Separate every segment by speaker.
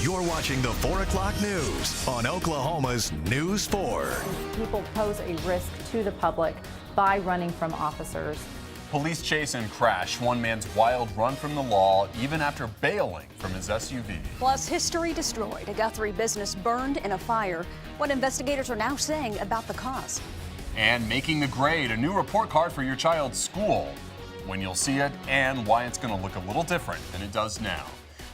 Speaker 1: You're watching the 4 o'clock news on Oklahoma's News 4.
Speaker 2: People pose a risk to the public by running from officers.
Speaker 3: Police chase and crash one man's wild run from the law even after bailing from his SUV.
Speaker 4: Plus, history destroyed. A Guthrie business burned in a fire. What investigators are now saying about the cause.
Speaker 3: And making the grade, a new report card for your child's school. When you'll see it and why it's going to look a little different than it does now.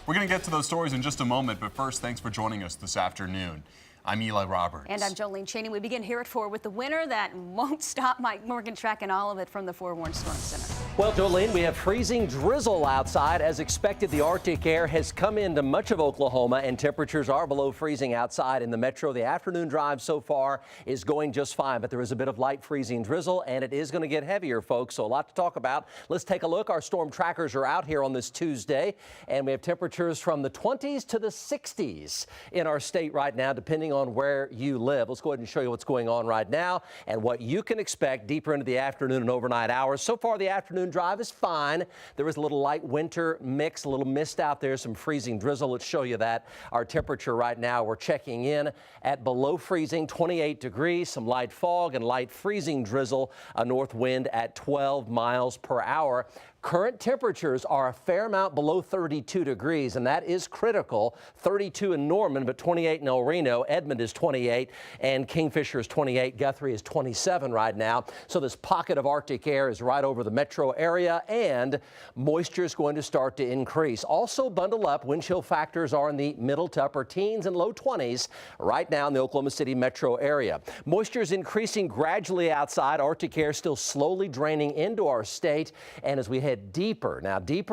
Speaker 3: We're going to get to those stories in just a moment, but first, thanks for joining us this afternoon. I'm Eli Roberts.
Speaker 4: And I'm Jolene Cheney. We begin here at 4 with the winner that won't stop. Mike Morgan tracking all of it from the Forewarned Storm Center.
Speaker 5: Well, Jolene, we have freezing drizzle outside. As expected, the Arctic air has come into much of Oklahoma, and temperatures are below freezing outside in the metro. The afternoon drive so far is going just fine, but there is a bit of light freezing drizzle, and it is going to get heavier, folks, so a lot to talk about. Let's take a look. Our storm trackers are out here on this Tuesday, and we have temperatures from the 20s to the 60s in our state right now, depending on where you live. Let's go ahead and show you what's going on right now and what you can expect deeper into the afternoon and overnight hours. So far, the afternoon drive is fine. There is a little light winter mix, a little mist out there, some freezing drizzle. Let's show you that. Our temperature right now, we're checking in at below freezing, 28 degrees, some light fog and light freezing drizzle, a north wind at 12 miles per hour. Current temperatures are a fair amount below 32 degrees, and that is critical. 32 in Norman, but 28 in El Reno. Edmond is 28, and Kingfisher is 28. Guthrie is 27 right now. So this pocket of Arctic air is right over the metro area, and moisture is going to start to increase. Also, bundle up. Wind chill factors are in the middle to upper teens and low 20s right now in the Oklahoma City metro area. Moisture is increasing gradually outside. Arctic air still slowly draining into our state, and as we head deeper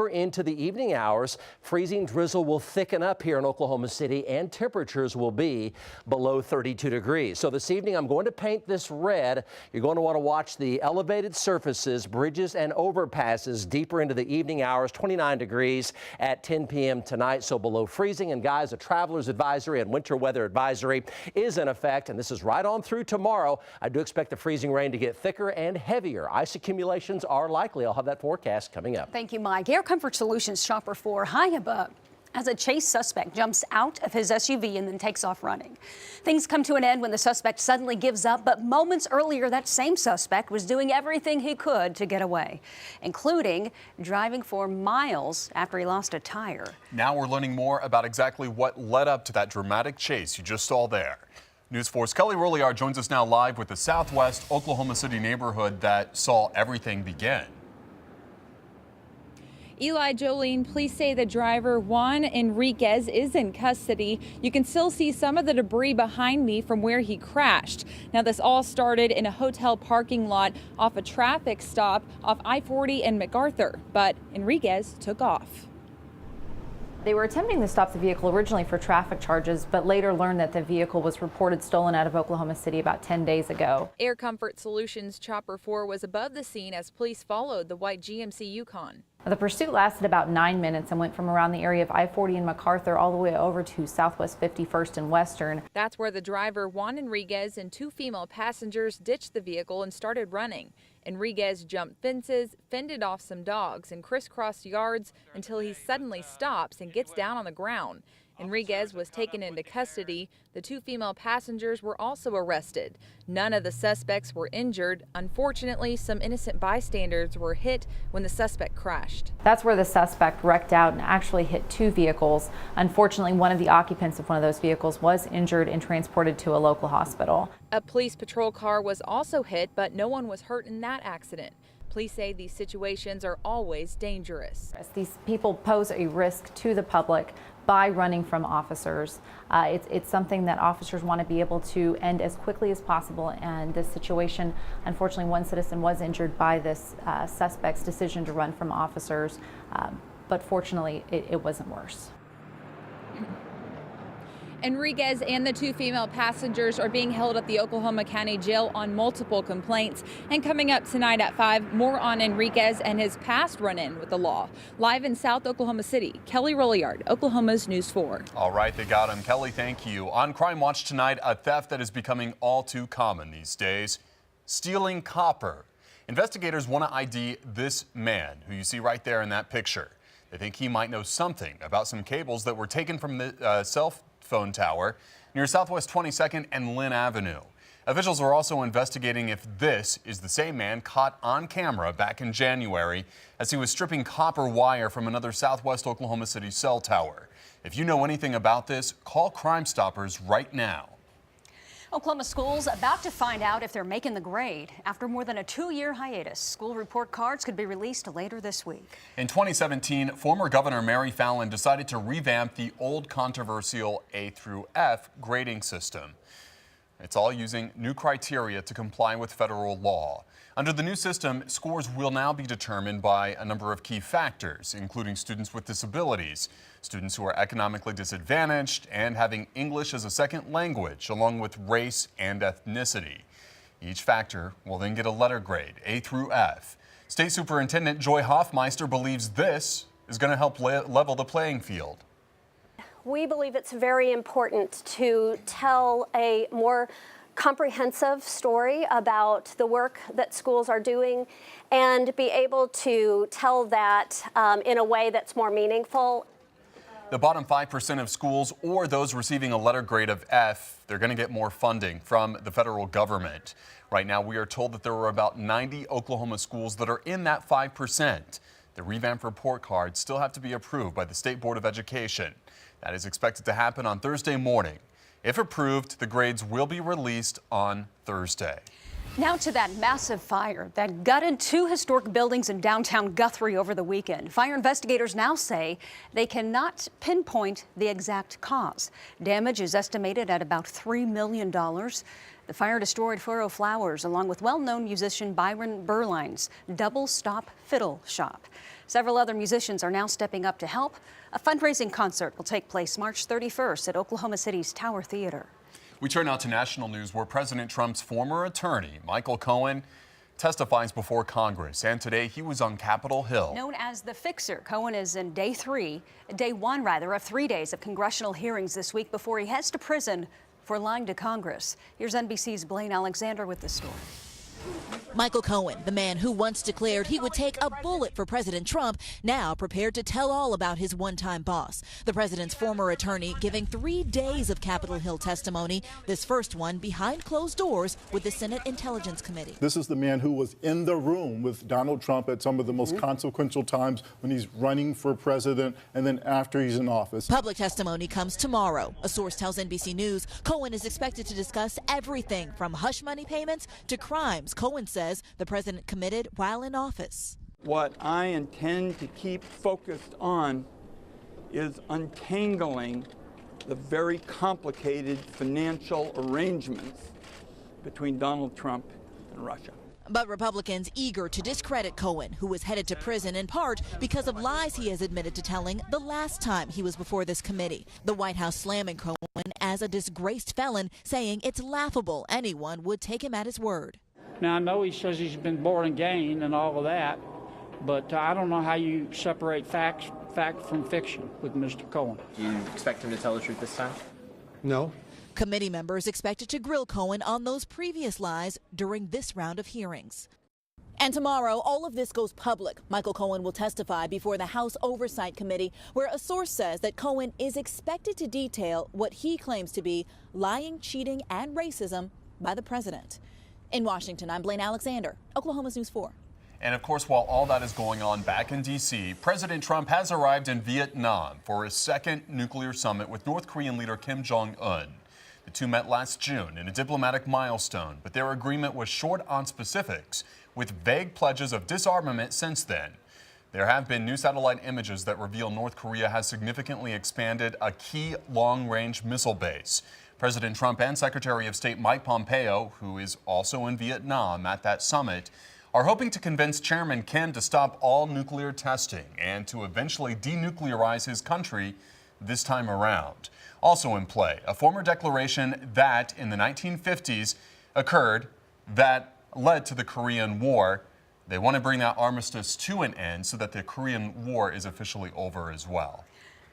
Speaker 5: into the evening hours, freezing drizzle will thicken up here in Oklahoma City, and temperatures will be below 32 degrees. So this evening, I'm going to paint this red. You're going to want to watch the elevated surfaces, bridges and overpasses deeper into the evening hours. 29 degrees at 10 p.m. tonight, so below freezing. And guys, a traveler's advisory and winter weather advisory is in effect, and this is right on through tomorrow. I do expect the freezing rain to get thicker and heavier. Ice accumulations are likely. I'll have that forecast coming up.
Speaker 4: Thank you, Mike. Air Comfort Solutions Chopper 4 high above as a chase suspect jumps out of his SUV and then takes off running. Things come to an end when the suspect suddenly gives up, but moments earlier, that same suspect was doing everything he could to get away, including driving for miles after he lost a tire.
Speaker 3: Now we're learning more about exactly what led up to that dramatic chase you just saw there. News 4's Kelly Rolliard joins us now live with the southwest Oklahoma City neighborhood that saw everything begin.
Speaker 6: Eli, Jolene, police say the driver, Juan Enriquez, is in custody. You can still see some of the debris behind me from where he crashed. Now, this all started in a hotel parking lot off a traffic stop off I-40 and MacArthur, but Enriquez took off.
Speaker 2: They were attempting to stop the vehicle originally for traffic charges, but later learned that the vehicle was reported stolen out of Oklahoma City about 10 days ago.
Speaker 6: Air Comfort Solutions Chopper 4 was above the scene as police followed the white GMC Yukon.
Speaker 2: The pursuit lasted about 9 minutes and went from around the area of I-40 and MacArthur all the way over to Southwest 51st and Western.
Speaker 6: That's where the driver, Juan Enriquez, and 2 female passengers ditched the vehicle and started running. Enriquez jumped fences, fended off some dogs, and crisscrossed yards until he suddenly stops and gets down on the ground. Enriquez was taken into custody. The 2 female passengers were also arrested. None of the suspects were injured. Unfortunately, some innocent bystanders were hit when the suspect crashed.
Speaker 2: That's where the suspect wrecked out and actually hit 2 vehicles. Unfortunately, one of the occupants of one of those vehicles was injured and transported to a local hospital.
Speaker 6: A police patrol car was also hit, but no one was hurt in that accident. Police say these situations are always dangerous.
Speaker 2: These people pose a risk to the public by running from officers. It's something that officers want to be able to end as quickly as possible, and this situation, unfortunately, one citizen was injured by this suspect's decision to run from officers, but fortunately it wasn't worse.
Speaker 6: Enriquez and the 2 female passengers are being held at the Oklahoma County Jail on multiple complaints. And coming up tonight at 5, more on Enriquez and his past run-in with the law. Live in South Oklahoma City, Kelly Rolliard, Oklahoma's News 4.
Speaker 3: All right, they got him. Kelly, thank you. On Crime Watch tonight, a theft that is becoming all too common these days, stealing copper. Investigators want to ID this man, who you see right there in that picture. They think he might know something about some cables that were taken from the cell phone tower near Southwest 22nd and Lynn Avenue. Officials are also investigating if this is the same man caught on camera back in January as he was stripping copper wire from another Southwest Oklahoma City cell tower. If you know anything about this, call Crime Stoppers right now.
Speaker 4: Oklahoma schools about to find out if they're making the grade. After more than a 2-year hiatus, school report cards could be released later this week.
Speaker 3: In 2017, former Governor Mary Fallin decided to revamp the old controversial A through F grading system. It's all using new criteria to comply with federal law. Under the new system, scores will now be determined by a number of key factors, including students with disabilities, students who are economically disadvantaged, and having English as a second language, along with race and ethnicity. Each factor will then get a letter grade, A through F. State Superintendent Joy Hoffmeister believes this is going to help level the playing field.
Speaker 7: We believe it's very important to tell a more comprehensive story about the work that schools are doing and be able to tell that in a way that's more meaningful.
Speaker 3: The bottom 5% of schools or those receiving a letter grade of F, they're going to get more funding from the federal government. Right now, we are told that there are about 90 Oklahoma schools that are in that 5%. The revamped report cards still have to be approved by the State Board of Education. That is expected to happen on Thursday morning. If approved, the grades will be released on Thursday.
Speaker 4: Now to that massive fire that gutted 2 historic buildings in downtown Guthrie over the weekend. Fire investigators now say they cannot pinpoint the exact cause. Damage is estimated at about $3 million. The fire destroyed Furrow Flowers along with well-known musician Byron Berline's Double Stop Fiddle Shop. Several other musicians are now stepping up to help. A fundraising concert will take place March 31st at Oklahoma City's Tower Theater.
Speaker 3: We turn now to national news where President Trump's former attorney, Michael Cohen, testifies before Congress. And today he was on Capitol Hill.
Speaker 4: Known as the Fixer, Cohen is in day one of 3 days of congressional hearings this week before he heads to prison for lying to Congress. Here's NBC's Blaine Alexander with the story.
Speaker 8: Michael Cohen, the man who once declared he would take a bullet for President Trump, now prepared to tell all about his one-time boss. The president's former attorney giving 3 days of Capitol Hill testimony, this first one behind closed doors with the Senate Intelligence Committee.
Speaker 9: This is the man who was in the room with Donald Trump at some of the most consequential times when he's running for president and then after he's in office.
Speaker 8: Public testimony comes tomorrow. A source tells NBC News Cohen is expected to discuss everything from hush money payments to crimes Cohen says the president committed while in office.
Speaker 10: What I intend to keep focused on is untangling the very complicated financial arrangements between Donald Trump and Russia.
Speaker 8: But Republicans eager to discredit Cohen, who was headed to prison in part because of lies he has admitted to telling the last time he was before this committee. The White House slamming Cohen as a disgraced felon, saying it's laughable anyone would take him at his word.
Speaker 11: Now, I know he says he's been born again and all of that, but I don't know how you separate fact from fiction with Mr. Cohen.
Speaker 12: Do you expect him to tell the truth this time?
Speaker 9: No.
Speaker 8: Committee members expected to grill Cohen on those previous lies during this round of hearings. And tomorrow, all of this goes public. Michael Cohen will testify before the House Oversight Committee, where a source says that Cohen is expected to detail what he claims to be lying, cheating, and racism by the president. In Washington, I'm Blaine Alexander, Oklahoma's News 4.
Speaker 3: And of course, while all that is going on back in D.C., President Trump has arrived in Vietnam for his second nuclear summit with North Korean leader Kim Jong-un. The two met last June in a diplomatic milestone, but their agreement was short on specifics, with vague pledges of disarmament since then. There have been new satellite images that reveal North Korea has significantly expanded a key long-range missile base. President Trump and Secretary of State Mike Pompeo, who is also in Vietnam at that summit, are hoping to convince Chairman Kim to stop all nuclear testing and to eventually denuclearize his country this time around. Also in play, a former declaration that in the 1950s occurred that led to the Korean War. They want to bring that armistice to an end so that the Korean War is officially over as well.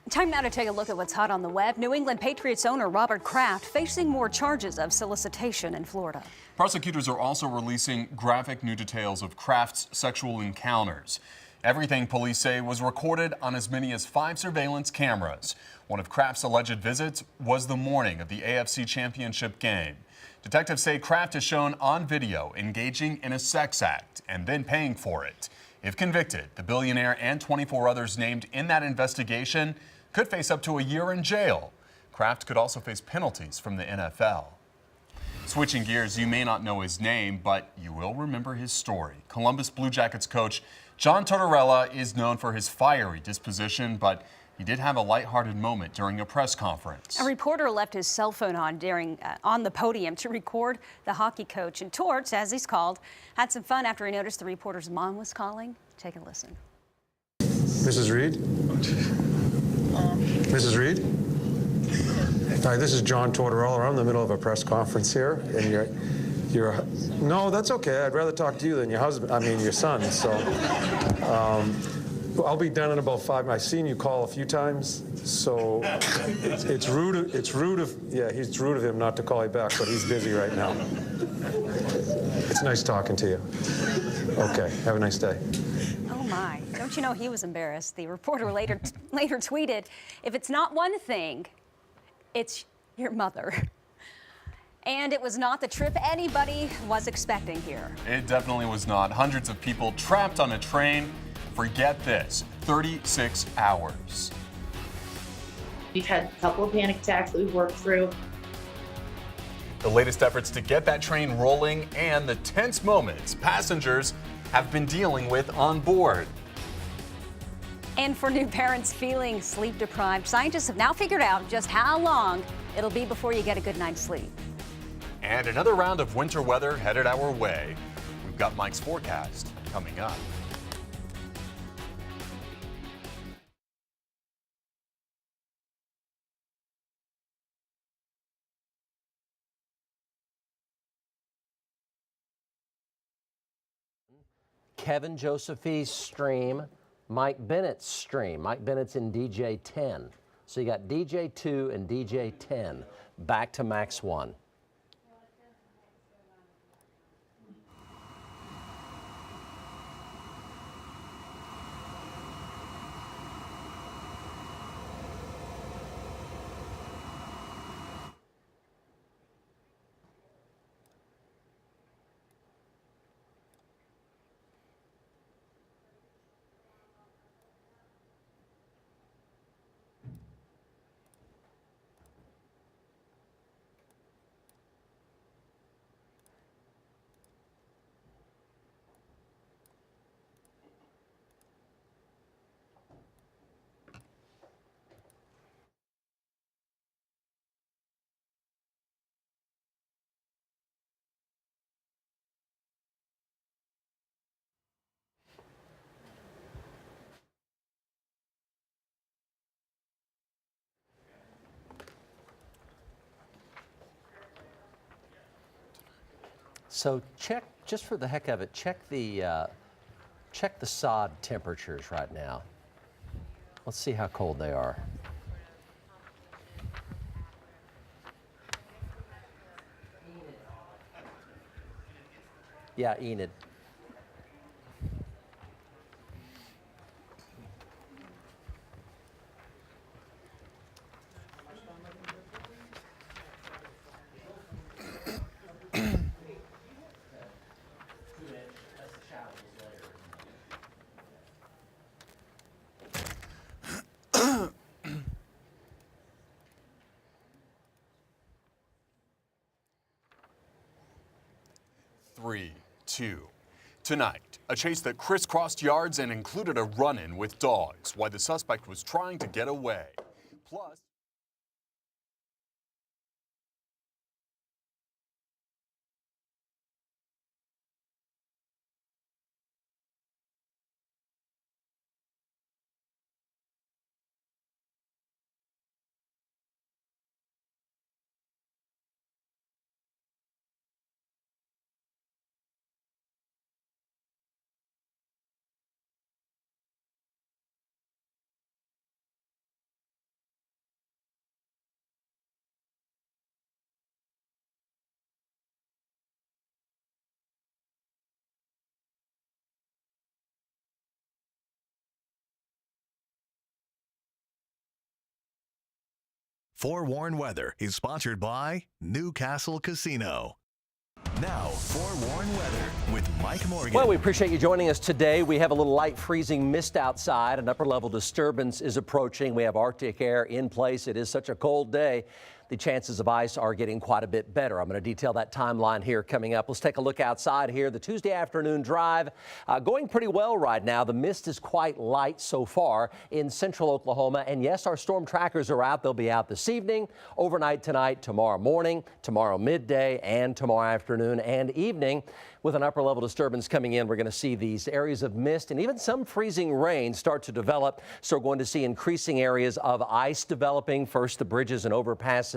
Speaker 4: Time now to take a look at what's hot on the web. New England Patriots owner Robert Kraft facing more charges of solicitation in Florida.
Speaker 3: Prosecutors are also releasing graphic new details of Kraft's sexual encounters. Everything, police say, was recorded on as many as 5 surveillance cameras. One of Kraft's alleged visits was the morning of the AFC Championship game. Detectives say Kraft is shown on video engaging in a sex act and then paying for it. If convicted, the billionaire and 24 others named in that investigation could face up to a year in jail. Kraft could also face penalties from the NFL. Switching gears, you may not know his name, but you will remember his story. Columbus Blue Jackets coach John Tortorella is known for his fiery disposition, but he did have a lighthearted moment during a press conference.
Speaker 4: A reporter left his cell phone on on the podium to record the hockey coach, and Torts, as he's called, had some fun after he noticed the reporter's mom was calling. Take a listen.
Speaker 13: Mrs. Reed? Mrs. Reed? Hi, this is John Tortorella. I'm in the middle of a press conference here, and no, that's okay. I'd rather talk to you than your husband. I mean, your son. So, I'll be done in about 5 minutes. I've seen you call a few times, so it's rude. It's rude of him not to call you back, but he's busy right now. It's nice talking to you. Okay, have a nice day.
Speaker 4: Oh my! Don't you know he was embarrassed? The reporter later tweeted, "If it's not one thing, it's your mother." And it was not the trip anybody was expecting here.
Speaker 3: It definitely was not. Hundreds of people trapped on a train. Forget this, 36 hours.
Speaker 14: We've had a couple of panic attacks that we've worked through.
Speaker 3: The latest efforts to get that train rolling and the tense moments passengers have been dealing with on board.
Speaker 4: And for new parents feeling sleep deprived, scientists have now figured out just how long it'll be before you get a good night's sleep.
Speaker 3: And another round of winter weather headed our way. We've got Mike's forecast coming up.
Speaker 5: Kevin Joseph's stream, Mike Bennett's stream. Mike Bennett's in DJ 10. So you got DJ 2 and DJ 10 back to Max 1. So check, just for the heck of it, check the sod temperatures right now. Let's see how cold they are. Yeah, Enid.
Speaker 3: Three, two. Tonight, a chase that crisscrossed yards and included a run-in with dogs while the suspect was trying to get away. Plus,
Speaker 1: Forewarn Weather is sponsored by Newcastle Casino. Now, Forewarn Weather with Mike Morgan.
Speaker 5: Well, we appreciate you joining us today. We have a little light freezing mist outside. An upper level disturbance is approaching. We have Arctic air in place. It is such a cold day. The chances of ice are getting quite a bit better. I'm going to detail that timeline here coming up. Let's take a look outside here. The Tuesday afternoon drive going pretty well right now. The mist is quite light so far in central Oklahoma. And yes, our storm trackers are out. They'll be out this evening, overnight tonight, tomorrow morning, tomorrow midday, and tomorrow afternoon and evening. With an upper level disturbance coming in, we're going to see these areas of mist and even some freezing rain start to develop. So we're going to see increasing areas of ice developing. First, the bridges and overpasses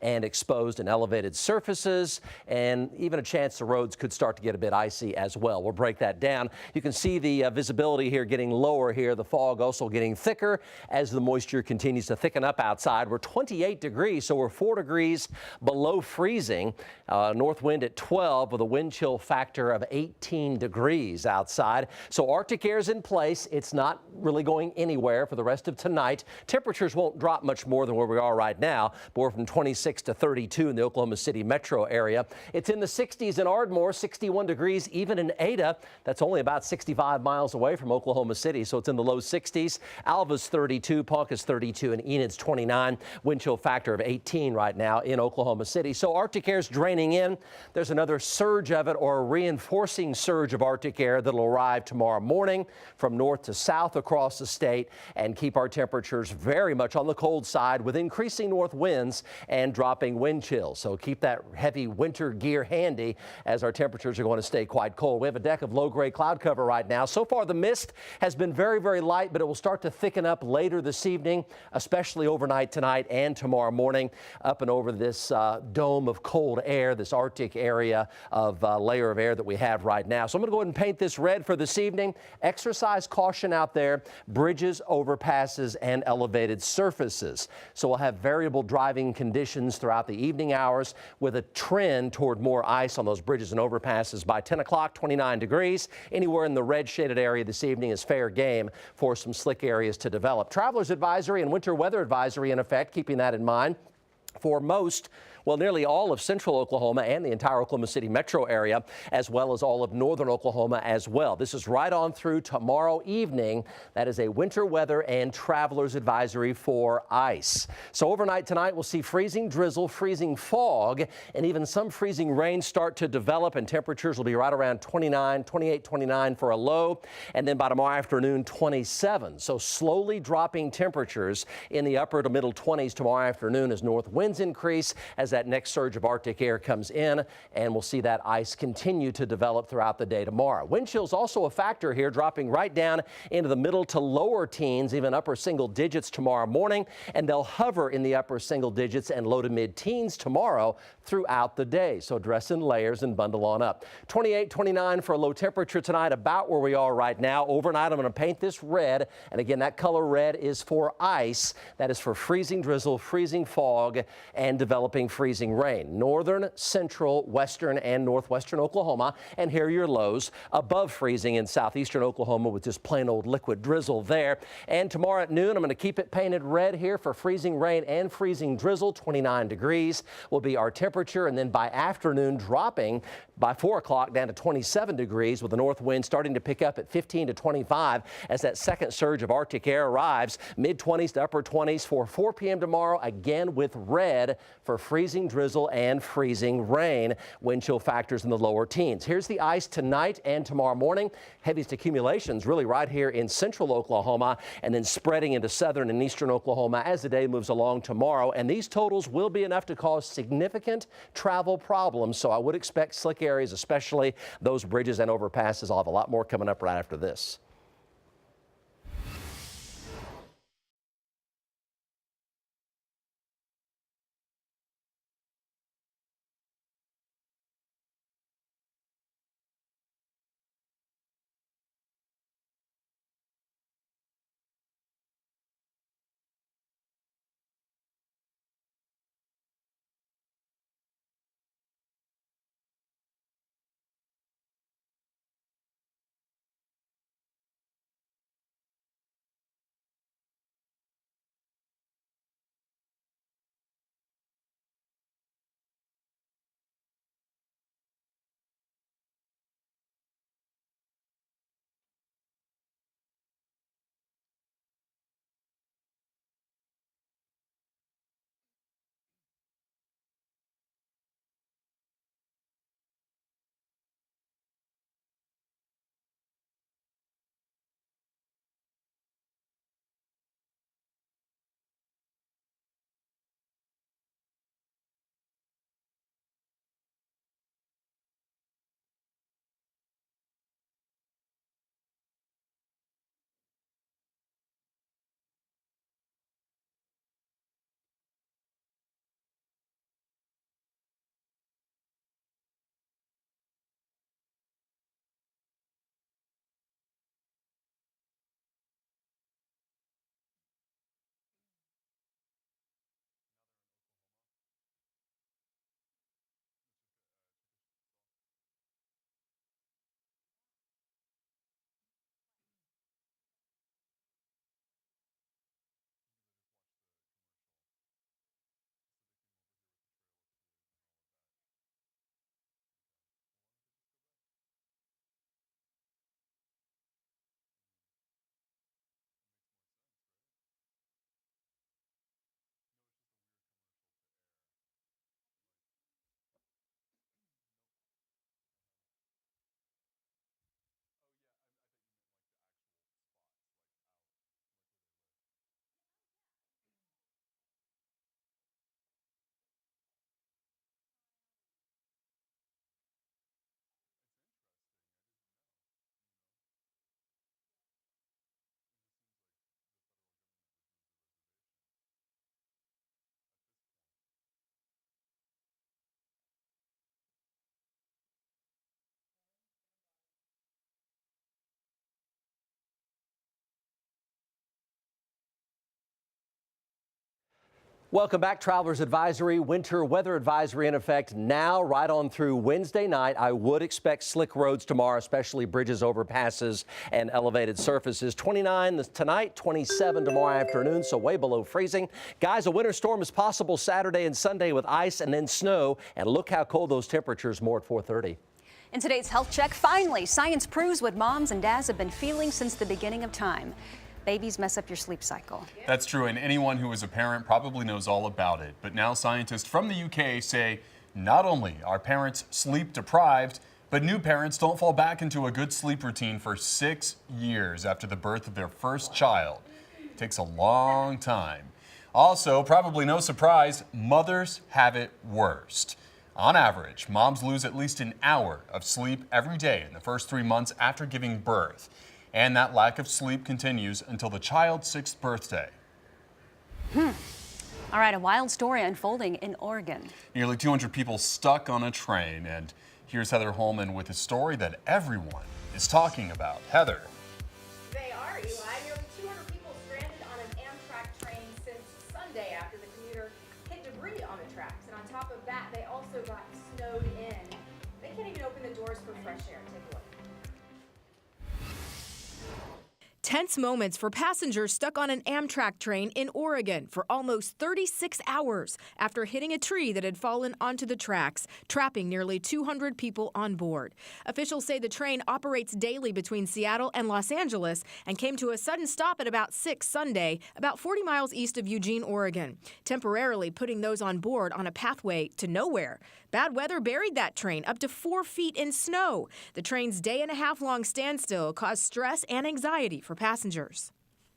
Speaker 5: and exposed and elevated surfaces, and even a chance the roads could start to get a bit icy as well. We'll break that down. You can see the visibility here getting lower here. The fog also getting thicker as the moisture continues to thicken up outside. We're 28 degrees, so we're 4 degrees below freezing. North wind at 12 with a wind chill factor of 18 degrees outside. So Arctic air is in place. It's not really going anywhere for the rest of tonight. Temperatures won't drop much more than where we are right now, but we're from 26 to 32 in the Oklahoma City metro area. It's in the 60s in Ardmore, 61 degrees even in Ada. That's only about 65 miles away from Oklahoma City, so it's in the low 60s. Alva's 32, Ponca's 32, and Enid's 29. Wind chill factor of 18 right now in Oklahoma City. So Arctic air's draining in. There's another surge of it, or a reinforcing surge of Arctic air that'll arrive tomorrow morning from north to south across the state and keep our temperatures very much on the cold side with increasing north winds and dropping wind chills. So keep that heavy winter gear handy as our temperatures are going to stay quite cold. We have a deck of low grade cloud cover right now. So far the mist has been very, very light, but it will start to thicken up later this evening, especially overnight tonight and tomorrow morning up and over this dome of cold air, this Arctic area of layer of air that we have right now. So I'm going to go ahead and paint this red for this evening. Exercise caution out there, bridges, overpasses, and elevated surfaces. So we'll have variable driving conditions throughout the evening hours with a trend toward more ice on those bridges and overpasses. By 10 o'clock, 29 degrees. Anywhere in the red shaded area this evening is fair game for some slick areas to develop. Traveler's advisory and winter weather advisory in effect, keeping that in mind for most, well, nearly all of central Oklahoma and the entire Oklahoma City metro area, as well as all of northern Oklahoma as well. This is right on through tomorrow evening. That is a winter weather and traveler's advisory for ice. So overnight tonight, we'll see freezing drizzle, freezing fog, and even some freezing rain start to develop, and temperatures will be right around 28, 29 for a low, and then by tomorrow afternoon, 27. So slowly dropping temperatures in the upper to middle 20s tomorrow afternoon as north winds increase, as that next surge of Arctic air comes in, and we'll see that ice continue to develop throughout the day tomorrow. Wind chill's also a factor here, dropping right down into the middle to lower teens, even upper single digits tomorrow morning, and they'll hover in the upper single digits and low to mid teens tomorrow throughout the day. So dress in layers and bundle on up. 28, 29 for a low temperature tonight, about where we are right now. Overnight, I'm going to paint this red, and again, that color red is for ice. That is for freezing drizzle, freezing fog, and developing freezing rain. Northern, central, western, and northwestern Oklahoma. And here are your lows. Above freezing in southeastern Oklahoma with just plain old liquid drizzle there. And tomorrow at noon, I'm going to keep it painted red here for freezing rain and freezing drizzle. 29 degrees will be our temperature. And then by afternoon, dropping by 4 o'clock down to 27 degrees with the north wind starting to pick up at 15 to 25 as that second surge of Arctic air arrives. Mid 20s to upper 20s for 4 p.m. tomorrow, again with red for freezing drizzle and freezing rain. Wind chill factors in the lower teens. Here's the ice tonight and tomorrow morning. Heaviest accumulations really right here in central Oklahoma and then spreading into southern and eastern Oklahoma as the day moves along tomorrow. And these totals will be enough to cause significant travel problems. So I would expect slick areas, especially those bridges and overpasses. I'll have a lot more coming up right after this. Welcome back. Travelers advisory, winter weather advisory in effect now right on through Wednesday night. I would expect slick roads tomorrow, especially bridges, overpasses, and elevated surfaces. 29 tonight, 27 tomorrow afternoon, so way below freezing. Guys, a winter storm is possible Saturday and Sunday with ice and then snow. And look how cold those temperatures more at 4:30.
Speaker 4: In today's health check, finally, science proves what moms and dads have been feeling since the beginning of time. Babies mess up your sleep cycle.
Speaker 3: That's true, and anyone who is a parent probably knows all about it. But now scientists from the UK say not only are parents sleep deprived, but new parents don't fall back into a good sleep routine for 6 years after the birth of their first child. It takes a long time. Also, probably no surprise, mothers have it worst. On average, moms lose at least an hour of sleep every day in the first 3 months after giving birth. And that lack of sleep continues until the child's 6th birthday.
Speaker 4: All right, a wild story unfolding in Oregon.
Speaker 3: Nearly 200 people stuck on a train. And here's Heather Holman with a story that everyone is talking about. Heather.
Speaker 15: They are, Eli. Nearly 200 people stranded on an Amtrak train since Sunday after the commuter hit debris on the tracks. And on top of that, they also got snowed in. They can't even open the doors for fresh air. Take a look.
Speaker 16: Tense moments for passengers stuck on an Amtrak train in Oregon for almost 36 hours after hitting a tree that had fallen onto the tracks, trapping nearly 200 people on board. Officials say the train operates daily between Seattle and Los Angeles and came to a sudden stop at about 6 Sunday, about 40 miles east of Eugene, Oregon, temporarily putting those on board on a pathway to nowhere. Bad weather buried that train up to 4 feet in snow. The train's day-and-a-half-long standstill caused stress and anxiety for passengers.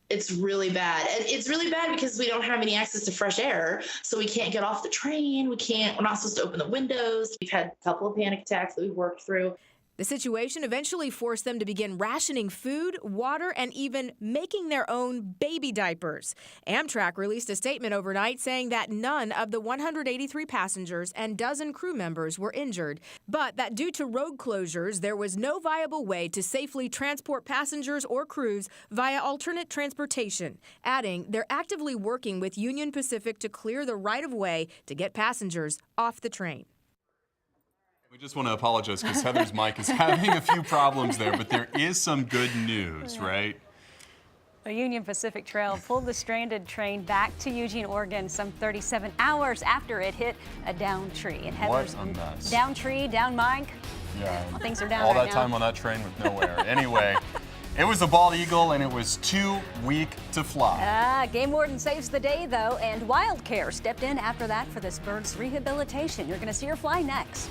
Speaker 14: It's really bad. And it's really bad because we don't have any access to fresh air. So we can't get off the train. We're not supposed to open the windows. We've had a couple of panic attacks that we've worked through.
Speaker 16: The situation eventually forced them to begin rationing food, water, and even making their own baby diapers. Amtrak released a statement overnight saying that none of the 183 passengers and dozen crew members were injured, but that due to road closures, there was no viable way to safely transport passengers or crews via alternate transportation, adding they're actively working with Union Pacific to clear the right-of-way to get passengers off the train.
Speaker 3: We just want to apologize because Heather's mic is having a few problems there, but there is some good news, right?
Speaker 4: The Union Pacific Trail pulled the stranded train back to Eugene, Oregon, some 37 hours after it hit a down tree. And Heather's
Speaker 3: what a mess.
Speaker 4: Down tree, down mic.
Speaker 3: Yeah.
Speaker 4: Well, things are down
Speaker 3: all
Speaker 4: right
Speaker 3: that
Speaker 4: now.
Speaker 3: time on that train with no air. Anyway, it was a bald eagle and it was too weak to fly.
Speaker 4: Game warden saves the day, though, and Wildcare stepped in after that for this bird's rehabilitation. You're going to see her fly next.